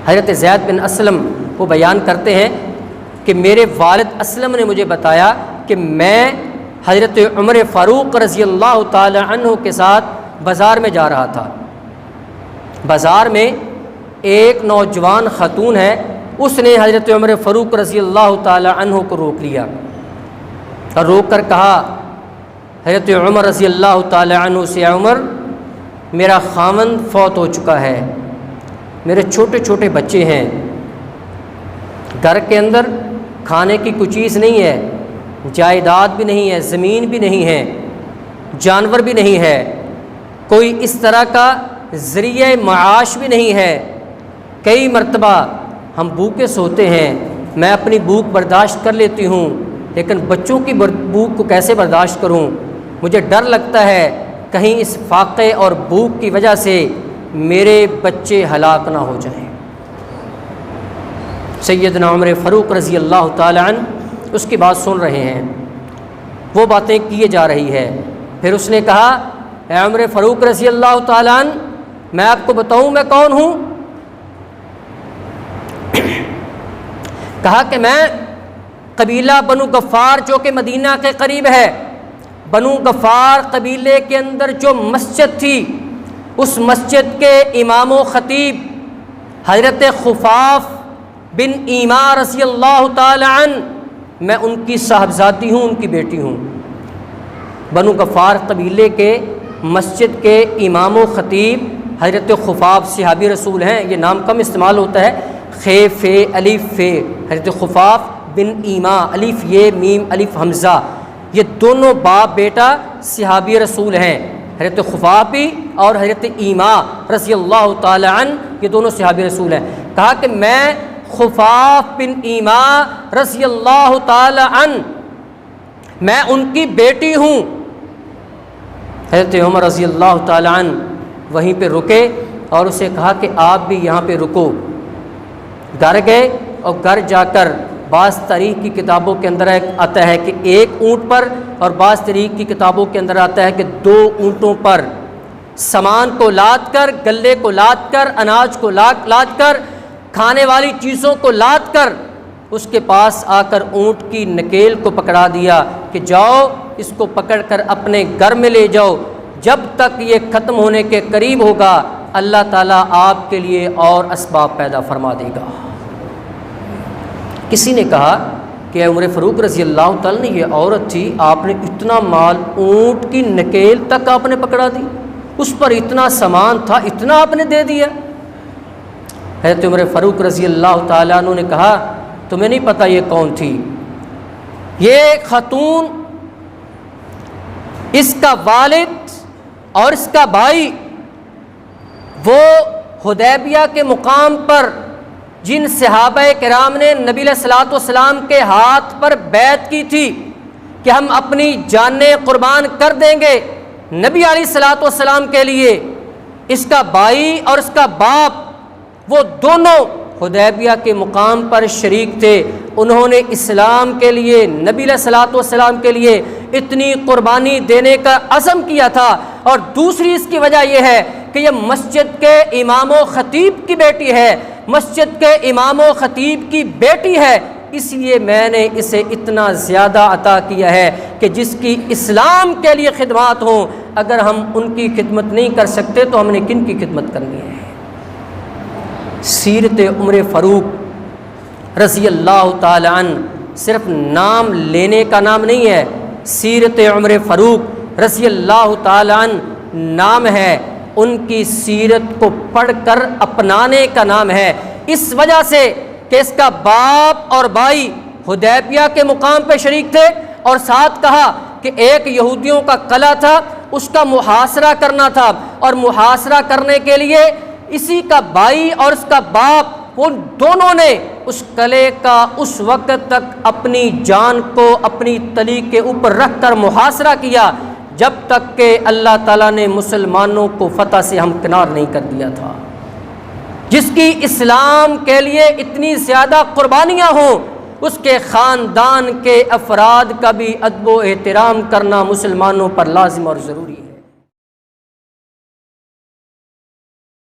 حضرت زید بن اسلم وہ بیان کرتے ہیں کہ میرے والد اسلم نے مجھے بتایا کہ میں حضرت عمر فاروق رضی اللہ تعالی عنہ کے ساتھ بازار میں جا رہا تھا۔ بازار میں ایک نوجوان خاتون ہے، اس نے حضرت عمر فاروق رضی اللہ تعالی عنہ کو روک لیا اور روک کر کہا حضرت عمر رضی اللہ تعالی عنہ سے، عمر میرا خاوند فوت ہو چکا ہے، میرے چھوٹے چھوٹے بچے ہیں، گھر کے اندر کھانے کی کوئی چیز نہیں ہے، جائیداد بھی نہیں ہے، زمین بھی نہیں ہے، جانور بھی نہیں ہے، کوئی اس طرح کا ذریعہ معاش بھی نہیں ہے، کئی مرتبہ ہم بھوکے سوتے ہیں، میں اپنی بھوک برداشت کر لیتی ہوں لیکن بچوں کی بھوک کو کیسے برداشت کروں؟ مجھے ڈر لگتا ہے کہیں اس فاقے اور بھوک کی وجہ سے میرے بچے ہلاک نہ ہو جائیں۔ سیدنا عمر فاروق رضی اللہ تعالی عنہ اس کی بات سن رہے ہیں، وہ باتیں کیے جا رہی ہے۔ پھر اس نے کہا اے عمر فاروق رضی اللہ تعالی عنہ، میں آپ کو بتاؤں میں کون ہوں؟ کہا کہ میں قبیلہ بنو غفار جو کہ مدینہ کے قریب ہے، بنو غفار قبیلے کے اندر جو مسجد تھی، اس مسجد کے امام و خطیب حضرت خفاف بن ایما رضی اللہ تعالی عنہ، میں ان کی صاحبزادی ہوں، ان کی بیٹی ہوں۔ بنو غفار قبیلے کے مسجد کے امام و خطیب حضرت خفاف صحابی رسول ہیں، یہ نام کم استعمال ہوتا ہے، خے فے الف فے، حضرت خفاف بن ایما، الف یہ میم الف حمزہ، یہ دونوں باپ بیٹا صحابی رسول ہیں، حضرت خفاف بھی اور حضرت ایما رضی اللہ تعالی عنہ، یہ دونوں صحابی رسول ہیں۔ کہا کہ میں خفاف بن ایما رضی اللہ تعالی عنہ، میں ان کی بیٹی ہوں۔ حضرت عمر رضی اللہ تعالی عنہ وہیں پہ رکے اور اسے کہا کہ آپ بھی یہاں پہ رکو۔ گھر گئے اور گھر جا کر بعض تاریخ کی کتابوں کے اندر آتا ہے کہ ایک اونٹ پر، اور بعض تاریخ کی کتابوں کے اندر آتا ہے کہ 2 اونٹوں پر سامان کو لاد کر، غلے کو لاد کر، اناج کو لاد کر، کھانے والی چیزوں کو لاد کر اس کے پاس آ کر اونٹ کی نکیل کو پکڑا دیا کہ جاؤ اس کو پکڑ کر اپنے گھر میں لے جاؤ، جب تک یہ ختم ہونے کے قریب ہوگا اللہ تعالیٰ آپ کے لیے اور اسباب پیدا فرما دے گا۔ کسی نے کہا کہ عمر فاروق رضی اللہ تعالیٰ نے، یہ عورت تھی، آپ نے اتنا مال، اونٹ کی نکیل تک آپ نے پکڑا دی، اس پر اتنا سامان تھا، اتنا آپ نے دے دیا؟ حضرت عمر فاروق رضی اللہ تعالیٰ عنہ نے کہا تمہیں نہیں پتہ یہ کون تھی؟ یہ خاتون، اس کا والد اور اس کا بھائی وہ حدیبیہ کے مقام پر جن صحابہ کرام نے نبی علیہ الصلوۃ والسلام کے ہاتھ پر بیعت کی تھی کہ ہم اپنی جانیں قربان کر دیں گے نبی علیہ الصلوۃ والسلام کے لیے، اس کا بھائی اور اس کا باپ وہ دونوں حدیبیہ کے مقام پر شریک تھے۔ انہوں نے اسلام کے لیے، نبی علیہ الصلوۃ والسلام کے لیے اتنی قربانی دینے کا عزم کیا تھا۔ اور دوسری اس کی وجہ یہ ہے کہ یہ مسجد کے امام و خطیب کی بیٹی ہے، مسجد کے امام و خطیب کی بیٹی ہے، اس لیے میں نے اسے اتنا زیادہ عطا کیا ہے کہ جس کی اسلام کے لیے خدمات ہوں، اگر ہم ان کی خدمت نہیں کر سکتے تو ہم نے کن کی خدمت کرنی ہے؟ سیرت عمر فاروق رضی اللہ تعالی عنہ صرف نام لینے کا نام نہیں ہے، سیرت عمر فاروق رضی اللہ تعالی عنہ نام ہے، ان کی سیرت کو پڑھ کر اپنانے کا نام ہے، اس وجہ سے کہ اس کا باپ اور بھائی حدیبیہ کے مقام پہ شریک تھے، اور ساتھ کہا کہ ایک یہودیوں کا قلعہ تھا، اس کا محاصرہ کرنا تھا، اور محاصرہ کرنے کے لیے اسی کا بھائی اور اس کا باپ وہ دونوں نے اس قلعے کا اس وقت تک اپنی جان کو اپنی تلی کے اوپر رکھ کر محاصرہ کیا جب تک کہ اللہ تعالیٰ نے مسلمانوں کو فتح سے ہمکنار نہیں کر دیا تھا۔ جس کی اسلام کے لیے اتنی زیادہ قربانیاں ہوں، اس کے خاندان کے افراد کا بھی ادب و احترام کرنا مسلمانوں پر لازم اور ضروری ہے۔